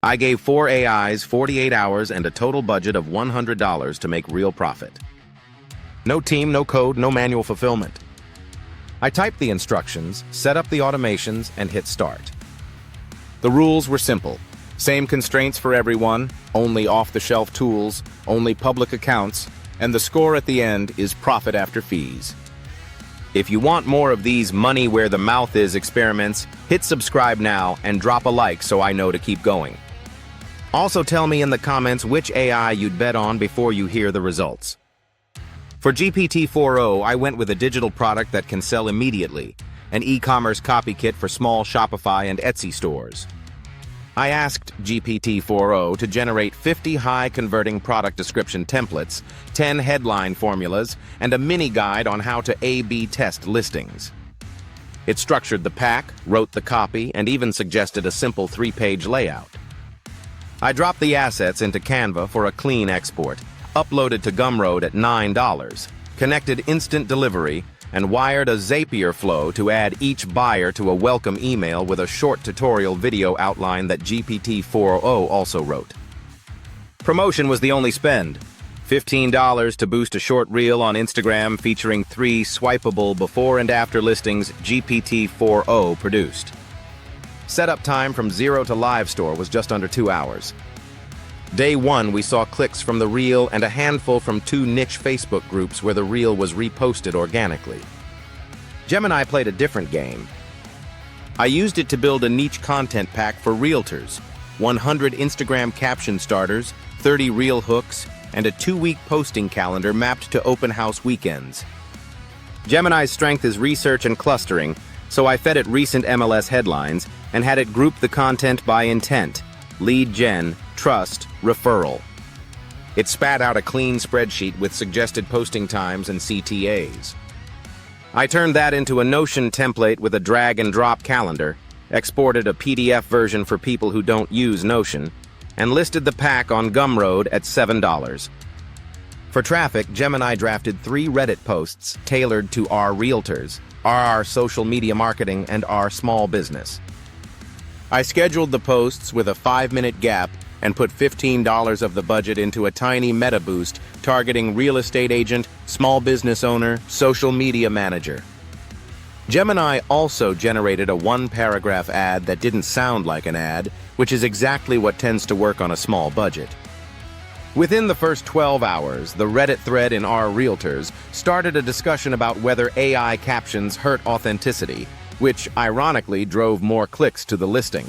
I gave 4 AIs 48 hours and a total budget of $100 to make real profit. No team, no code, no manual fulfillment. I typed the instructions, set up the automations, and hit start. The rules were simple. Same constraints for everyone, only off-the-shelf tools, only public accounts, and the score at the end is profit after fees. If you want more of these money where the mouth is experiments, hit subscribe now and drop a like so I know to keep going. Also tell me in the comments which AI you'd bet on before you hear the results. For GPT-4o, I went with a digital product that can sell immediately, an e-commerce copy kit for small Shopify and Etsy stores. I asked GPT-4o to generate 50 high-converting product description templates, 10 headline formulas, and a mini-guide on how to A/B test listings. It structured the pack, wrote the copy, and even suggested a simple 3-page layout. I dropped the assets into Canva for a clean export, uploaded to Gumroad at $9, connected instant delivery, and wired a Zapier flow to add each buyer to a welcome email with a short tutorial video outline that GPT-4o also wrote. Promotion was the only spend. $15 to boost a short reel on Instagram featuring 3 swipeable before and after listings GPT-4o produced. Setup time from zero to live store was just under 2 hours. Day 1, we saw clicks from the reel and a handful from 2 niche Facebook groups where the reel was reposted organically. Gemini played a different game. I used it to build a niche content pack for realtors, 100 Instagram caption starters, 30 reel hooks, and a 2-week posting calendar mapped to open house weekends. Gemini's strength is research and clustering, so I fed it recent MLS headlines and had it group the content by intent, lead gen, trust, referral. It spat out a clean spreadsheet with suggested posting times and CTAs. I turned that into a Notion template with a drag-and-drop calendar, exported a PDF version for people who don't use Notion, and listed the pack on Gumroad at $7. For traffic, Gemini drafted 3 Reddit posts tailored to our realtors, our social media marketing, and our small business. I scheduled the posts with a 5-minute gap and put $15 of the budget into a tiny meta boost targeting real estate agent, small business owner, social media manager. Gemini also generated a 1-paragraph ad that didn't sound like an ad, which is exactly what tends to work on a small budget. Within the first 12 hours, the Reddit thread in Our Realtors started a discussion about whether AI captions hurt authenticity, which ironically drove more clicks to the listing.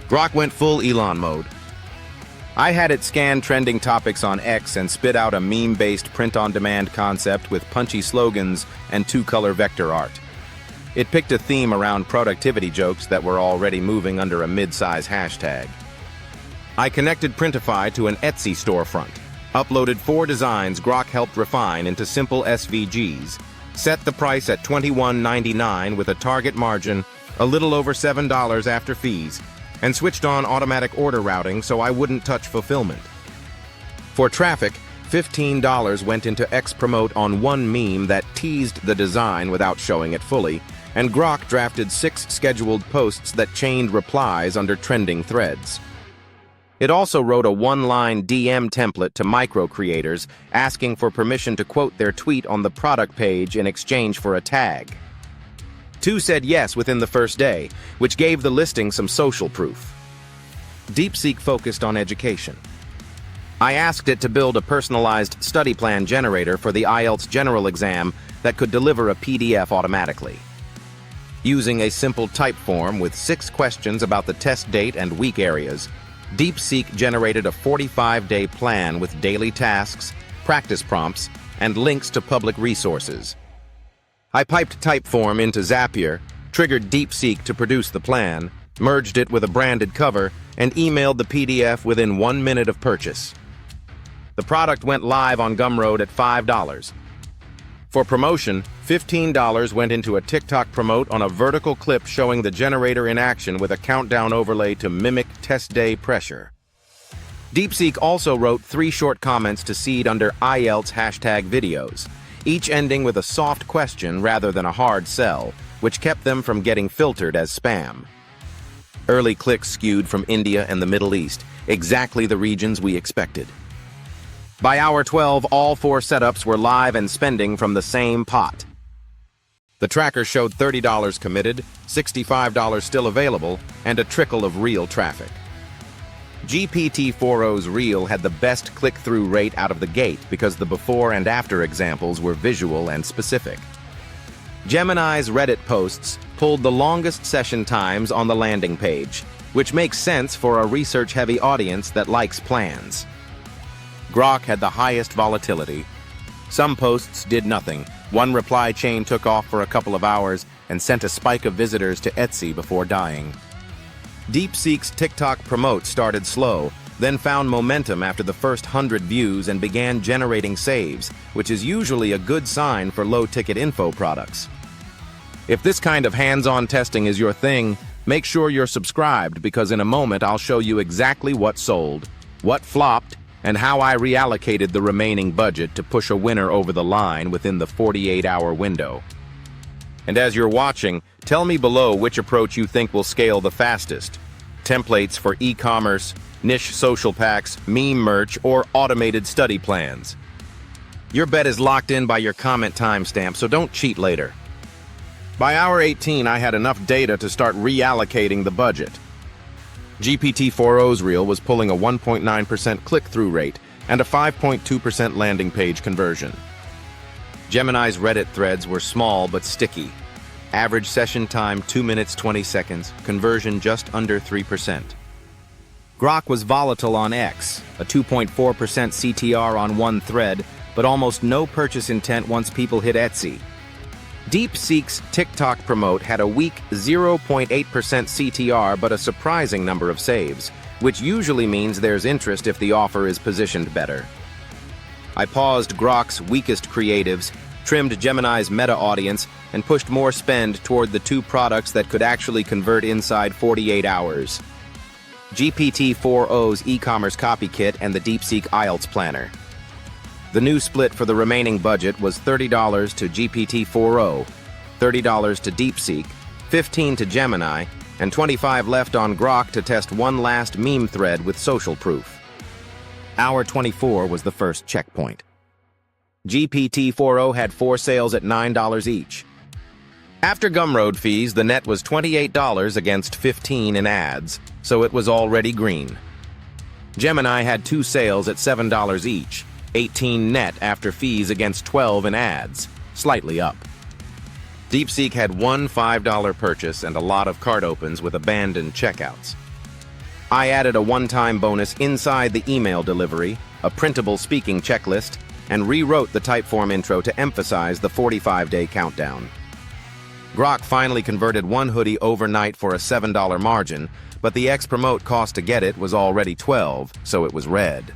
Grok went full Elon mode. I had it scan trending topics on X and spit out a meme-based print-on-demand concept with punchy slogans and 2-color vector art. It picked a theme around productivity jokes that were already moving under a mid-size hashtag. I connected Printify to an Etsy storefront, uploaded 4 designs Grok helped refine into simple SVGs, set the price at $21.99 with a target margin a little over $7 after fees, and switched on automatic order routing so I wouldn't touch fulfillment. For traffic, $15 went into X-Promote on 1 meme that teased the design without showing it fully, and Grok drafted 6 scheduled posts that chained replies under trending threads. It also wrote a 1-line DM template to micro-creators asking for permission to quote their tweet on the product page in exchange for a tag. 2 said yes within the first day, which gave the listing some social proof. DeepSeek focused on education. I asked it to build a personalized study plan generator for the IELTS general exam that could deliver a PDF automatically. Using a simple type form with 6 questions about the test date and weak areas, DeepSeek generated a 45-day plan with daily tasks, practice prompts, and links to public resources. I piped Typeform into Zapier, triggered DeepSeek to produce the plan, merged it with a branded cover, and emailed the PDF within 1 minute of purchase. The product went live on Gumroad at $5. For promotion, $15 went into a TikTok promote on a vertical clip showing the generator in action with a countdown overlay to mimic test day pressure. DeepSeek also wrote 3 short comments to seed under IELTS hashtag videos, each ending with a soft question rather than a hard sell, which kept them from getting filtered as spam. Early clicks skewed from India and the Middle East, exactly the regions we expected. By hour 12, all 4 setups were live and spending from the same pot. The tracker showed $30 committed, $65 still available, and a trickle of real traffic. GPT-4o's reel had the best click-through rate out of the gate because the before and after examples were visual and specific. Gemini's Reddit posts pulled the longest session times on the landing page, which makes sense for a research-heavy audience that likes plans. Grok had the highest volatility. Some posts did nothing. One reply chain took off for a couple of hours and sent a spike of visitors to Etsy before dying. DeepSeek's TikTok promote started slow, then found momentum after the first 100 views and began generating saves, which is usually a good sign for low-ticket info products. If this kind of hands-on testing is your thing, make sure you're subscribed because in a moment I'll show you exactly what sold, what flopped, and how I reallocated the remaining budget to push a winner over the line within the 48-hour window. And as you're watching, tell me below which approach you think will scale the fastest. Templates for e-commerce, niche social packs, meme merch, or automated study plans. Your bet is locked in by your comment timestamp, so don't cheat later. By hour 18, I had enough data to start reallocating the budget. GPT-4o's reel was pulling a 1.9% click-through rate and a 5.2% landing page conversion. Gemini's Reddit threads were small but sticky. Average session time 2 minutes 20 seconds, conversion just under 3%. Grok was volatile on X, a 2.4% CTR on one thread, but almost no purchase intent once people hit Etsy. DeepSeek's TikTok promote had a weak 0.8% CTR but a surprising number of saves, which usually means there's interest if the offer is positioned better. I paused Grok's weakest creatives, trimmed Gemini's meta audience, and pushed more spend toward the 2 products that could actually convert inside 48 hours. GPT-4o's e-commerce copy kit and the DeepSeek IELTS planner. The new split for the remaining budget was $30 to GPT-4o, $30 to DeepSeek, $15 to Gemini, and $25 left on Grok to test one last meme thread with social proof. Hour 24 was the first checkpoint. GPT-4o had 4 sales at $9 each. After Gumroad fees, the net was $28 against $15 in ads, so it was already green. Gemini had 2 sales at $7 each, 18 net after fees against 12 in ads, slightly up. DeepSeek had 1 $5 purchase and a lot of cart opens with abandoned checkouts. I added a one-time bonus inside the email delivery, a printable speaking checklist, and rewrote the Typeform intro to emphasize the 45-day countdown. Grok finally converted 1 hoodie overnight for a $7 margin, but the X promote cost to get it was already $12, so it was red.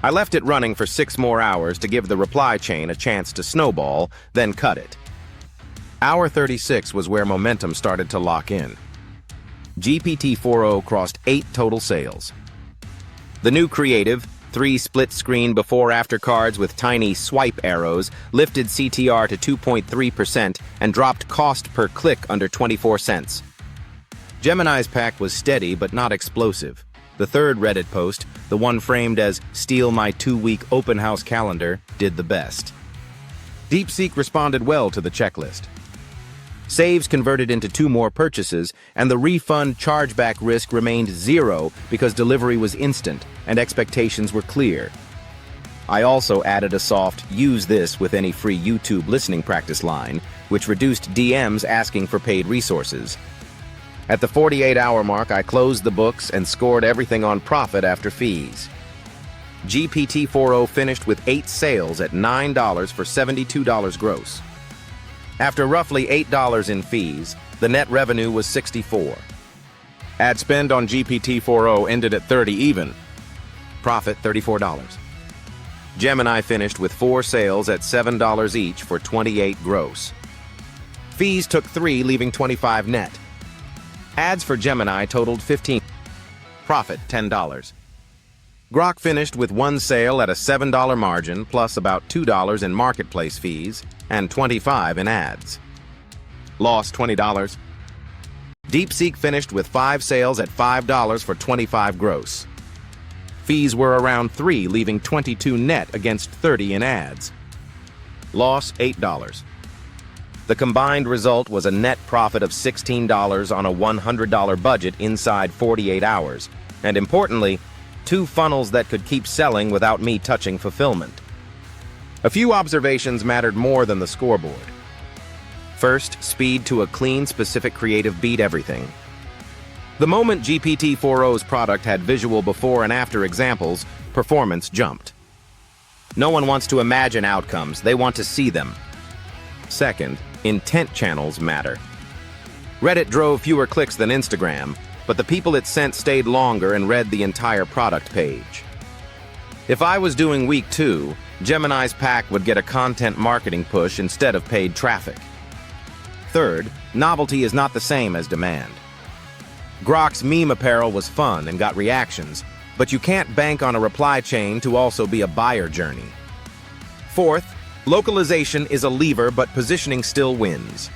I left it running for 6 more hours to give the reply chain a chance to snowball, then cut it. Hour 36 was where momentum started to lock in. GPT-4o crossed 8 total sales. The new creative, 3 split-screen before-after cards with tiny swipe arrows, lifted CTR to 2.3% and dropped cost per click under 24 cents. Gemini's pack was steady but not explosive. The third Reddit post, the one framed as "Steal my 2-week open house calendar," did the best. DeepSeek responded well to the checklist. Saves converted into 2 more purchases, and the refund chargeback risk remained 0 because delivery was instant and expectations were clear. I also added a soft "use this with any free YouTube listening practice" line, which reduced DMs asking for paid resources. At the 48-hour mark, I closed the books and scored everything on profit after fees. GPT-4o finished with 8 sales at $9 for $72 gross. After roughly $8 in fees, the net revenue was $64. Ad spend on GPT-4o ended at 30 even. Profit $34. Gemini finished with 4 sales at $7 each for $28 gross. Fees took 3, leaving $25 net. Ads for Gemini totaled $15. Profit $10. Grok finished with 1 sale at a $7 margin plus about $2 in marketplace fees and $25 in ads. Lost $20. DeepSeek finished with 5 sales at $5 for 25 gross. Fees were around 3, leaving 22 net against 30 in ads. Loss $8. The combined result was a net profit of $16 on a $100 budget inside 48 hours, and importantly, 2 funnels that could keep selling without me touching fulfillment. A few observations mattered more than the scoreboard. First, speed to a clean, specific creative beat everything. The moment GPT-4o's product had visual before and after examples, performance jumped. No one wants to imagine outcomes, they want to see them. Second, intent channels matter. Reddit drove fewer clicks than Instagram, but the people it sent stayed longer and read the entire product page. If I was doing week 2, Gemini's pack would get a content marketing push instead of paid traffic. Third, novelty is not the same as demand. Grok's meme apparel was fun and got reactions, but you can't bank on a reply chain to also be a buyer journey. Fourth, localization is a lever, but positioning still wins.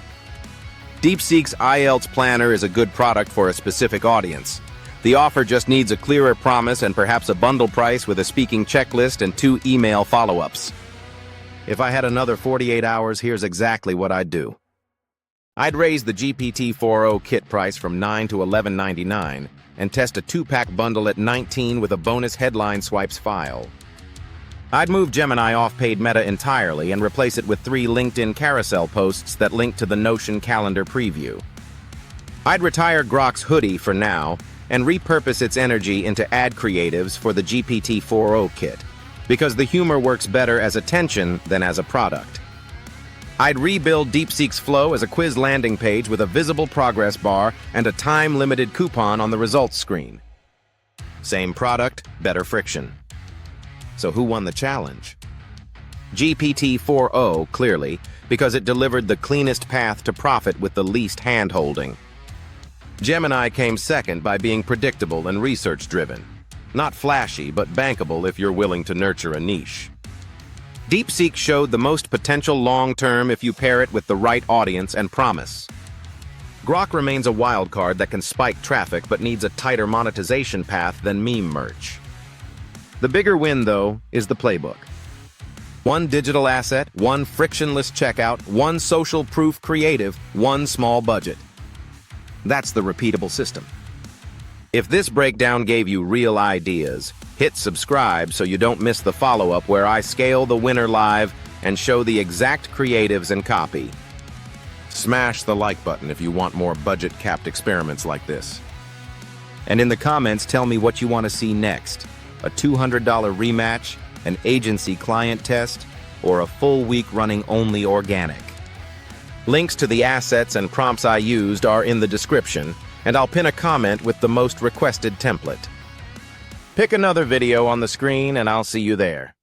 DeepSeek's IELTS planner is a good product for a specific audience. The offer just needs a clearer promise and perhaps a bundle price with a speaking checklist and 2 email follow-ups. If I had another 48 hours, here's exactly what I'd do. I'd raise the GPT-4o kit price from $9 to $11.99 and test a 2-pack bundle at $19 with a bonus headline swipes file. I'd move Gemini off paid Meta entirely and replace it with 3 LinkedIn carousel posts that link to the Notion calendar preview. I'd retire Grok's hoodie for now and repurpose its energy into ad creatives for the GPT-4o kit, because the humor works better as attention than as a product. I'd rebuild DeepSeek's flow as a quiz landing page with a visible progress bar and a time-limited coupon on the results screen. Same product, better friction. So who won the challenge? GPT-4o, clearly, because it delivered the cleanest path to profit with the least hand-holding. Gemini came second by being predictable and research-driven. Not flashy, but bankable if you're willing to nurture a niche. DeepSeek showed the most potential long-term if you pair it with the right audience and promise. Grok remains a wild card that can spike traffic but needs a tighter monetization path than meme merch. The bigger win, though, is the playbook. 1 digital asset, 1 frictionless checkout, 1 social proof creative, 1 small budget. That's the repeatable system. If this breakdown gave you real ideas, hit subscribe so you don't miss the follow-up where I scale the winner live and show the exact creatives and copy. Smash the like button if you want more budget-capped experiments like this. And in the comments, tell me what you want to see next. A $200 rematch, an agency client test, or a full week running only organic. Links to the assets and prompts I used are in the description, and I'll pin a comment with the most requested template. Pick another video on the screen and I'll see you there.